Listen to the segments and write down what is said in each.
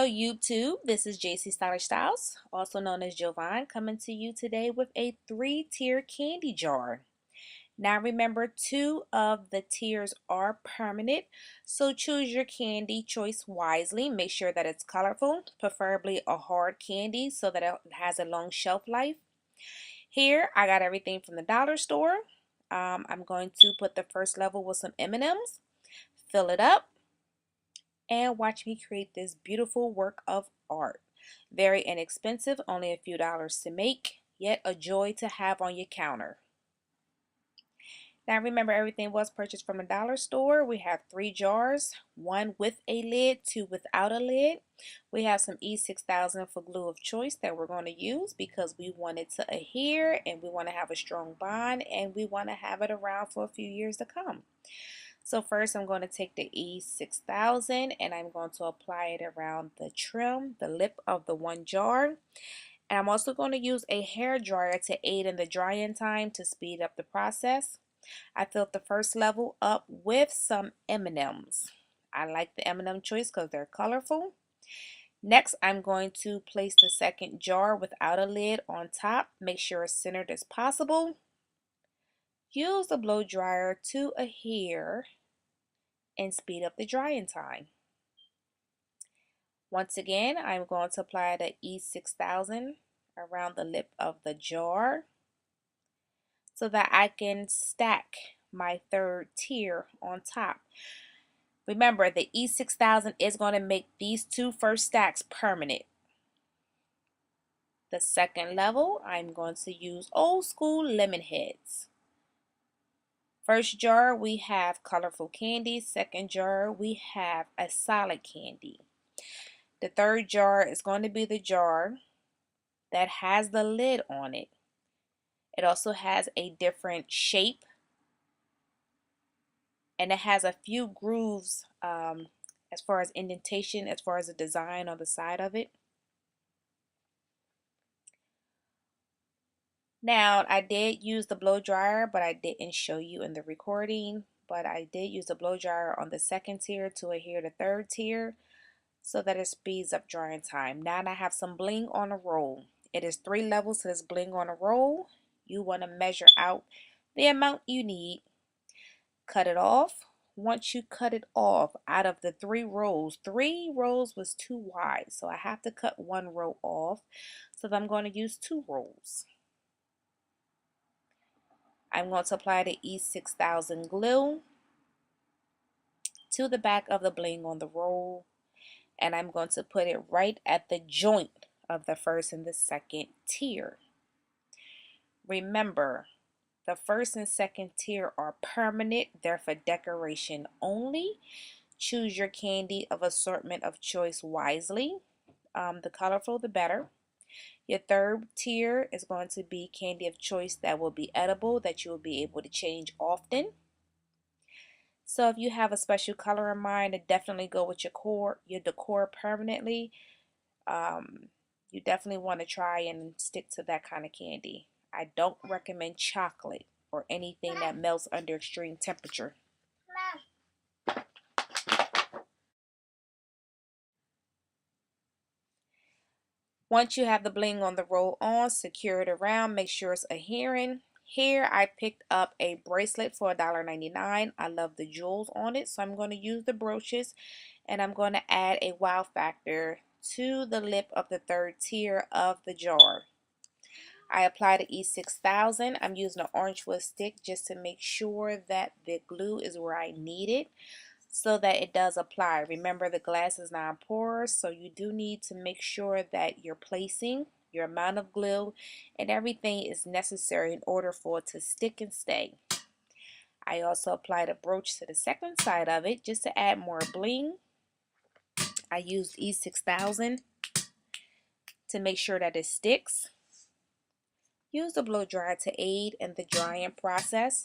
YouTube, this is JC Stylish Styles, also known as Jovan, coming to you today with a 3-tier candy jar. Now remember, 2 of the tiers are permanent, so choose your candy choice wisely. Make sure that it's colorful, preferably a hard candy so that it has a long shelf life. Here, I got everything from the dollar store. I'm going to put the first level with some M&Ms, fill it up, and watch me create this beautiful work of art. Very inexpensive, only a few dollars to make, yet a joy to have on your counter. Now remember, everything was purchased from a dollar store. We have 3 jars, 1 with a lid, 2 without a lid. We have some E6000 for glue of choice that we're going to use because we want it to adhere and we want to have a strong bond and we want to have it around for a few years to come. So first I'm going to take the E6000 and I'm going to apply it around the trim, the lip of the one jar. And I'm also going to use a hair dryer to aid in the drying time to speed up the process. I filled the first level up with some M&Ms. I like the M&M choice because they're colorful. Next, I'm going to place the second jar without a lid on top. Make sure it's centered as possible. Use the blow dryer to adhere and speed up the drying time. Once again, I'm going to apply the E6000 around the lip of the jar so that I can stack my third tier on top. Remember, the E6000 is going to make these 2 first stacks permanent. The second level, I'm going to use old school lemon heads. First jar, we have colorful candy. Second jar, we have a solid candy. The third jar is going to be the jar that has the lid on it. It also has a different shape and it has a few grooves as far as indentation, as far as the design on the side of it. Now, I did use the blow dryer, but I didn't show you in the recording. But I did use the blow dryer on the second tier to adhere the third tier so that it speeds up drying time. Now I have some bling on a roll. It is 3 levels to this bling on a roll. You want to measure out the amount you need. Cut it off. Once you cut it off, out of the 3 rows was too wide, so I have to cut 1 row off. So I'm going to use 2 rows. I'm going to apply the E6000 glue to the back of the bling on the roll, and I'm going to put it right at the joint of the first and the second tier. Remember, the first and second tier are permanent. They're for decoration only. Choose your candy of assortment of choice wisely. The colorful, the better. Your third tier is going to be candy of choice that will be edible, that you will be able to change often. So if you have a special color in mind, definitely go with your decor permanently. You definitely want to try and stick to that kind of candy. I don't recommend chocolate or anything that melts under extreme temperature. Once you have the bling on the roll on, secure it around, make sure it's adhering. Here I picked up a bracelet for $1.99. I love the jewels on it, so I'm going to use the brooches and I'm going to add a wow factor to the lip of the third tier of the jar. I apply the E6000. I'm using an orange wood stick just to make sure that the glue is where I need it so that it does apply. Remember, the glass is non-porous, so you do need to make sure that you're placing your amount of glue and everything is necessary in order for it to stick and stay. I also applied a brooch to the second side of it just to add more bling. I used E6000 to make sure that it sticks. Use the blow dryer to aid in the drying process.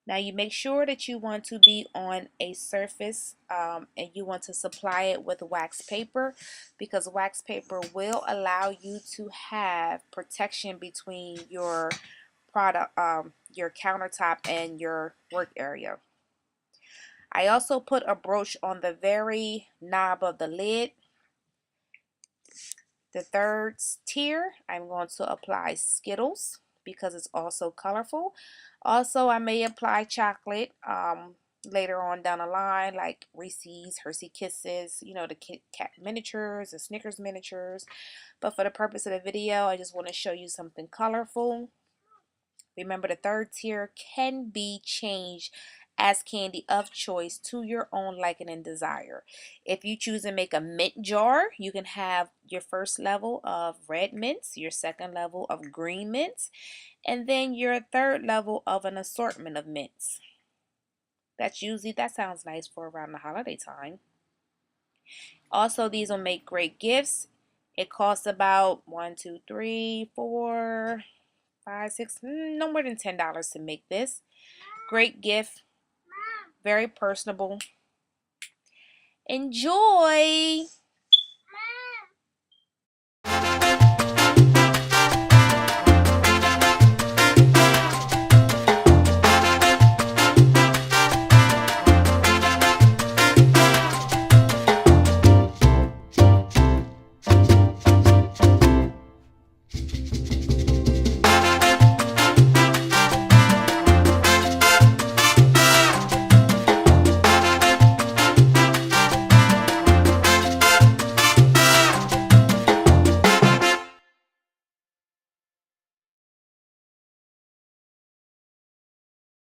Now you make sure that you want to be on a surface and you want to supply it with wax paper because wax paper will allow you to have protection between your product, your countertop and your work area. I also put a brooch on the very knob of the lid. The third tier, I'm going to apply Skittles because it's also colorful. Also, I may apply chocolate later on down the line, like Reese's, Hershey Kisses, you know, the Kit Kat miniatures, the Snickers miniatures. But for the purpose of the video, I just want to show you something colorful. Remember, the third tier can be changed as candy of choice to your own liking and desire. If you choose to make a mint jar, you can have your first level of red mints, your second level of green mints, and then your third level of an assortment of mints. That sounds nice for around the holiday time. Also, these will make great gifts. It costs about $1, 2, 3, 4, 5, 6, no more than $10 to make this. Great gift, very personable. Enjoy!